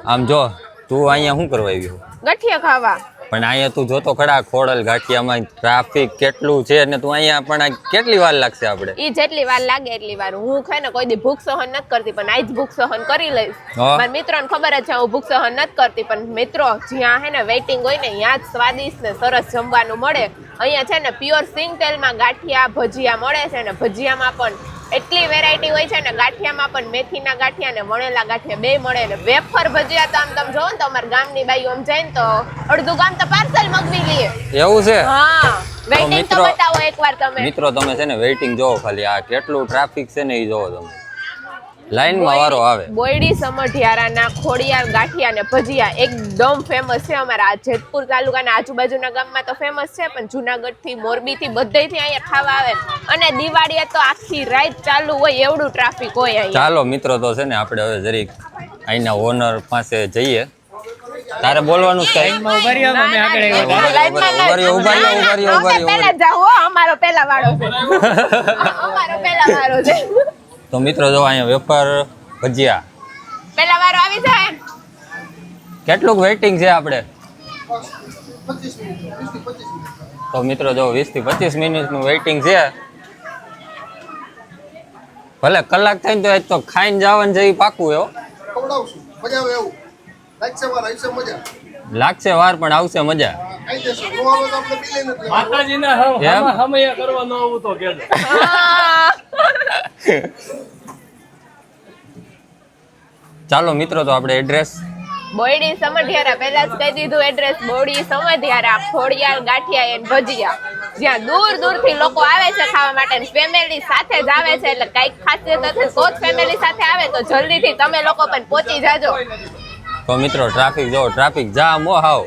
આમ જો તું અહીંયા શું કરવા આવ્યો? ગઠિયા ખાવા. પણ અહીંયા તું જોતો ખરા ખોડલ ગાંઠિયામાં ટ્રાફિક કેટલું છે અને તું અહીંયા પણ કેટલી વાર લાગશે આપણે? ઈ જેટલી વાર લાગે એટલી વાર. હું ખાય ને કોઈ દી ભૂખ સહન નથી કરતી, પણ આજ ભૂખ સહન કરી લઈશ. મારા મિત્રોને ખબર જ છે હું ભૂખ સહન નથી કરતી, પણ મિત્રો જ્યાં હે ને વેઇટિંગ હોય ને ત્યાં જ સ્વાદિષ્ટ ને સરસ જમવાનું મળે. અહીંયા છે ને પ્યોર સિંગ તેલમાં ગાંઠિયા ભજીયા મળે છે ને ભજીયામાં પણ એટલી વેરાયટી હોય છે ને. ગાંઠિયામાં પણ મેથીના ગાંઠિયા ને વણેલા ગાંઠિયા બે મળે ને વેફર ભજીયા તો આમ તમે જોવો ને તો અમારા ગામની બાઈઓ આમ જાય ને તો અડધું ગામ તો પાર્સલ મગવી લઈએ. એવું છે? હા, વેઇટિંગ તો બતાવો એકવાર તમે. મિત્રો તમે છે ને વેઇટિંગ જોવો ખાલી, આ કેટલું ટ્રાફિક છે ને એ જોવો તમે. લાઈનમાં વારો આવે. બોયડી સમઢિયારાના ખોડિયાર ગાંઠિયા ને ભજીયા એકદમ ફેમસ છે. અમારા જેતપુર તાલુકાના આજુબાજુના ગામમાં તો ફેમસ છે, પણ જુનાગઢ થી મોરબી થી બધેથી અહીંયા ખાવા આવે. અને દિવાળીએ તો આખી રાત ચાલુ હોય એવડું ટ્રાફિક હોય અહીંયા. ચાલો મિત્રો તો છે ને આપણે હવે જરીક અહીંના ઓનર પાસે જઈએ. તારે બોલવાનું છે? પેલા જાઓ, અમારો પેલા વાળો છે. અમારો પેલા વાળો છે. તો મિત્રો જો અહીંયા વેપાર ભજીયા પેલા વારો આવી જાય. કેટલું વેઇટિંગ છે આપણે? તો મિત્રો જો 20 થી 25 મિનિટનું વેઇટિંગ છે. ભલે કલાક થઈને તો આજ તો ખાઈને જવાનું છે એ પાકું. એવો ખવડાવશું, મજા આવે એવું. લાગશે વાર પણ આવશે મજા. ચાલો મિત્રો તો આપણે એડ્રેસ બોયડી સમઢિયારા પહેલા જ કહી દીધું એડ્રેસ. બોયડી સમઢિયારા ખોડિયાર ગાંઠિયા એન્ડ ભજીયા, જ્યાં દૂર દૂર થી લોકો આવે છે ખાવા માટે. ફેમિલી સાથે જ આવે છે, એટલે કઈક ખાસિયત હશે તો જ ફેમિલી સાથે આવે. તો જલ્દી થી તમે લોકો પણ પહોંચી જાજો. તો મિત્રો ટ્રાફિક જો, ટ્રાફિક જામ હો હાવ.